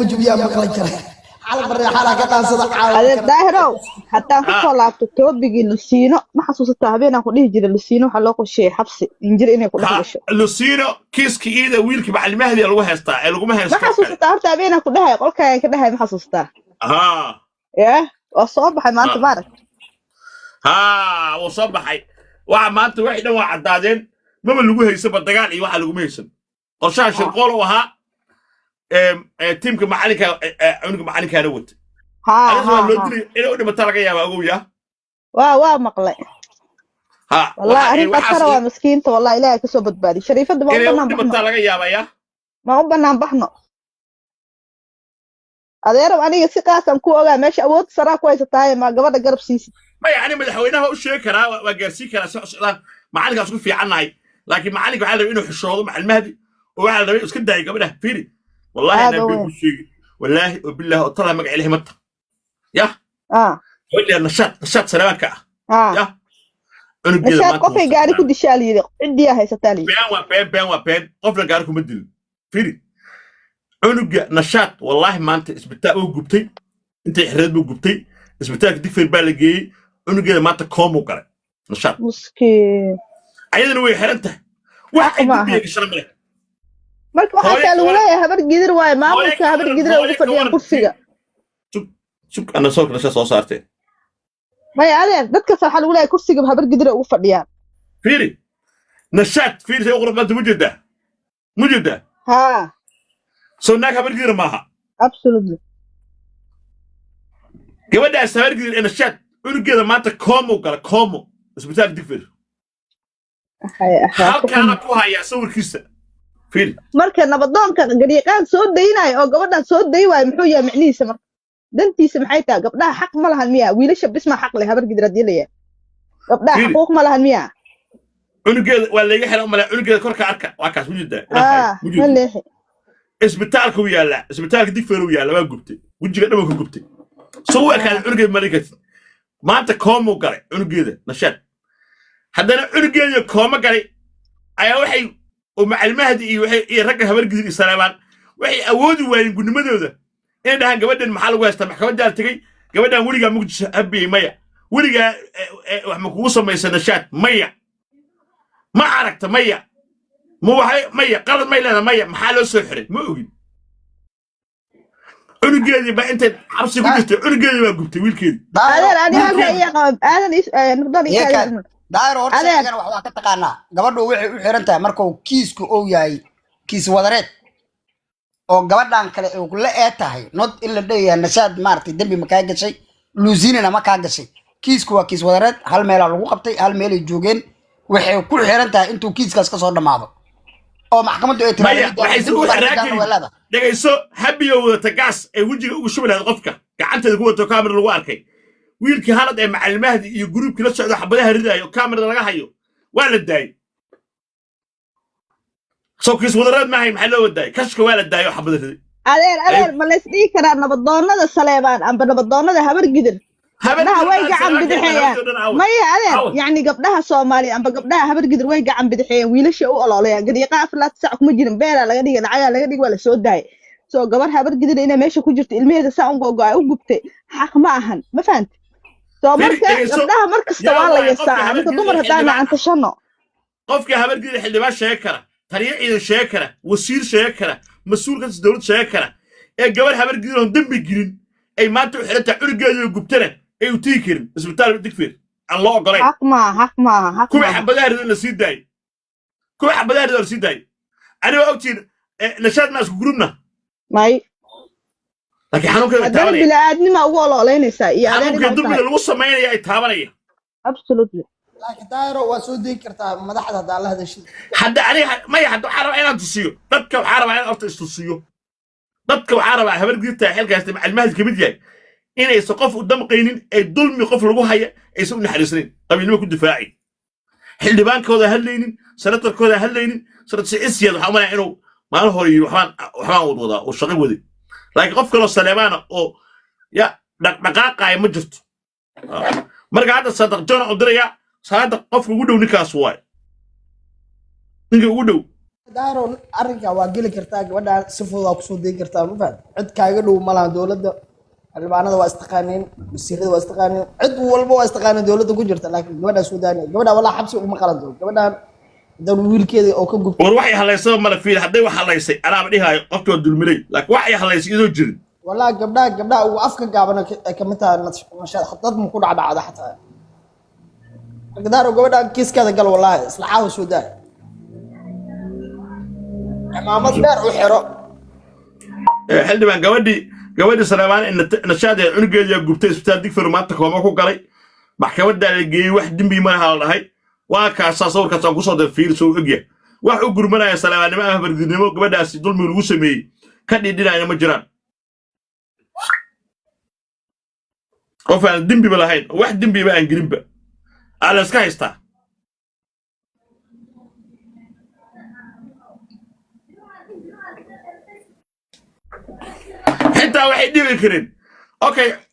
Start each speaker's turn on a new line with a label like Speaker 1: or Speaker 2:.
Speaker 1: لما جبيا مقلن كره على بري حالك قاصد
Speaker 2: هذا داهرو حتى كسو لابتو توبيغي لسينو ما حسوستا habeen aan ku dhihi jiray lasiino waxa loo qorsheeyay xabsi injir inay ku dhex gasho
Speaker 3: luciino kiiska iyada wiilka macallimahdi lagu haystaa ee lagu
Speaker 2: ma
Speaker 3: haysto
Speaker 2: xasuustaa horta habeen aan ku dhahay qolkaaga ka dhahay ma xasuustaa yaa oo soo baxay maanta maarag
Speaker 3: wuu soo baxay waxa maanta wixii dhan waa caddaadeen maba lagu haysanba dagaal iyo waxa laguma haysan qorshaha shirqool u ahaa tiimka macalinka cunuga macalinkaana wata loo dilay inay u dhimata laga yaaba ogow yaa
Speaker 2: waa maqlay والله أريد أترى مسكينته والله إلهي كسو بدبادي شريفة ما أبنان بحنا ما أبنان بحنا هذا يرب أني سيقاسم كوغا ماشي أود سرا كويس تاي ما قبل قرب سيسي
Speaker 3: ما يعني مدحوينها وشيكرا وقاسيكرا سعودان معالك أسكت في عناي لكن معالك وعلى إنه حشوضه مع المهدي وعلى رأيه اسكت داي قبلها فيري والله أنا بيقول شيء والله وبالله طلع مقع عليه متى يا قول لي نشاط سلامك يا
Speaker 2: نشاط قفي قاعد كل شيء عندي هاي ستالي
Speaker 3: بين قفل قاعد كم بدل فيري عنق نشاط والله ما أنت اسبتاء وجبتي أنت حرد وجبتي اسبتاء ديك في البالغ عنق ما أنت كوم وقرا نشاط
Speaker 2: مسكين
Speaker 3: أيضا هو حرنته واحد بيجي شرم له
Speaker 2: مرك واحد قال ولا هبر قدر واي ما مرك هبر قدر وقفديان كرسيga
Speaker 3: شوف أنا صوت نشاط صارته
Speaker 2: ما يعلم dadka saxal walaay kursiga habar gidira ugu fadhiyaan
Speaker 3: فيري نشاط فيري يقرب انت موجوده
Speaker 2: ها
Speaker 3: سوناك habar gidira maaha
Speaker 2: absolutely
Speaker 3: gabadha habar gidira نشاط unugeeda maanta koomo gala koomo isbitaal difir halkaana ku haya sawirkiisa fiiri
Speaker 2: marka nabadoonka gariiqaan soo daynayo oo gabadhan soo day waay muxuu yahay macnihiisa marka dantiisa maxay tahay gabdhaha xaq ma lahan miya wiilasha bisma xaq leh habar gidira diilaya gabdhaha xuquuq ma lahan miya
Speaker 3: unugeeda waa laga xilaa mala unugeeda korka arka waa kaas wujida
Speaker 2: leeyahay
Speaker 3: isbitaalka uu yaala isbitaalka difir uu yaala waa gubtay wajiga dhabo ku gubtay soo waa kaan unugeeda malakad maanta koomo galay unugeeda nashaad haddana unugeeda koomo galay ayaa waxay oo macallimahdi iyo ragga habar gidira islaamaan waxay awoodi waayeen gudnimadooda in dhahan gabadhan maxaa lagu haystaa maxkamadda tagay gabadhan weligaa muqdisho habiyey maya weligaa wax ma kugu samaysa nashaad maya ma aragta maya maya qalad may leedahay maya maxaa loo soo xiray ma ogin unugeedii baa intay xabsi ku jirtay unugeedii baa gubtay wiilkeedii
Speaker 1: daayro horta wax ka taqaanaa gabadhu waxay u xiran tahay markuu kiisku oo yahay kiis wadareed oo gabadhan kale oo la ee tahay not illa dheeyaa nashaad maartay dambi ma ka gashay luusinina ma ka gashay kiisku waa kiis wadareed hal meel lagu qabtay hal meel ay joogeen waxay ku xiran tahay intuu kiiskaas ka soo dhamaado oo maxkamaddu ay
Speaker 3: tiraahdo dhagayso habiyo wada gaas ay wajiga ugu shubanayd qofka gacanteeda ku wato kaamir lagu arkay wiilkii halad ee macallimahdi iyo gruubkii la socdo xabadaha ridaayo kaamirada laga hayo waa la daayay soo kiis wadareed maahay maxaa loo wadaayay kashka waa la daayo xabada riday
Speaker 2: adeer ma la isdhihi karaa nabadoonnada saleebaan amba nabadoonnada habar gidir gabdhaha way gacan bidixeeyaan maya adeer yacni gabdhaha soomaali amba gabdhaha habar gidir way gacan bidixeeyaan wiilasha u ololayaan gariiqa 4 saac kuma jirin beela laga dhigay lacagaa laga dhigay waa la soo daayay soo gabar habar gidir inay meesha ku jirto ilmaheeda saa un go'ay u gubtay xaq ma ahan ma fahanti soo marka gabdhaha markasta waa la yeesaa marka dumar haddaan lacanta shano
Speaker 3: qofka habar gidir xildhibaan sheegi kara taliye ciidan sheegi kara wasiir sheegi kara mas-uulka dowlad sheegi kara ee gabar habar gidir oo dambi gelin ay maanta u xirantaa cunugeeda gubtana ay u tigi karin isbitaal digfir aan loo ogolayn
Speaker 2: xaq maaha
Speaker 3: kuwa xabadaha ridan la sii daayay la sii daayay aniga ogtiin nashaad ma isku gurubna
Speaker 2: may
Speaker 3: laakiin xanuunkeeda
Speaker 2: taabanaya bilaaadnima ugu ololeynaysaa iyo
Speaker 3: xanuunka dambiga lagu samaynaya ay taabanaya
Speaker 2: absolutely
Speaker 1: laakiin daayro waa soo deegi kartaa madaxda hadda la hadashid
Speaker 3: hadda aniga maya hadda waxaa rabaa inaan tusiyo dadka waxaa rabaa inaan horta istusiyo dadka waxaa rabaa habar gidta xilkaas macallimahdi kamid yahay inaysan qof u damqaynin ay dulmi qof lagu haya aysan u naxariisanayn qabiilnimo ku difaacin xildhibaankooda hadlaynin senatarkooda hadlaynin sanad siciisiyaad waxaa umalaya inuu maalin hore yiri waxbaan wadwadaa oo shaqo waday laakiin qof kaloo saleemaana oo ya dhaqdhaqaaqaaya ma jirto marka hadda sadaq jona u diraya salaada qofka ugu dhow ninkaas waay ninka ugu dhow
Speaker 4: daaro arrinka waa geli kartaa gabadha si fudud waa kusoo deegi kartaa ma fahad cid kaaga dhow malaha dowladda xildhibaanada waa istaqaaneen wasiirada waa istaqaaneen cid walba waa istaqaaneen dowladda ku jirta laakiin gabadha Suudaaniya gabadha walaa xabsi uma qalanto gabadhan dan wiilkeeda oo ka gubtay
Speaker 3: war waxay halaysay mala fiil haday wax halaysay anaaba dhihayo qofkii dulmilay laakiin waxay halaysay idoo jirin
Speaker 4: walaa gabdha uu afka gaaban ka mid tahay nashad khadad mu ku dhacda xataa daaro gabadha kiiskeeda gal walaa isla caawa Suudaan عمامات دار وحرو
Speaker 3: xildhibaan gabadhi Saleemaan in nashaad ee cunugeeda gubtay isbitaal Digfeer maanta kooma ku galay maxkamadda la geeyay wax dambi ma laha dhahay waa ka sawirkaas aan ku soo fiir soo ogya wax u gurmanaya Saleemaannimo ah bardinimo gabadhaasi dulmi lagu sameeyay ka dhidhinayna ma jiraan qof aan dambi ba lahayn wax dambi ba aan gelinba ala iska haystaa حتى واحد يدير الكريم اوكي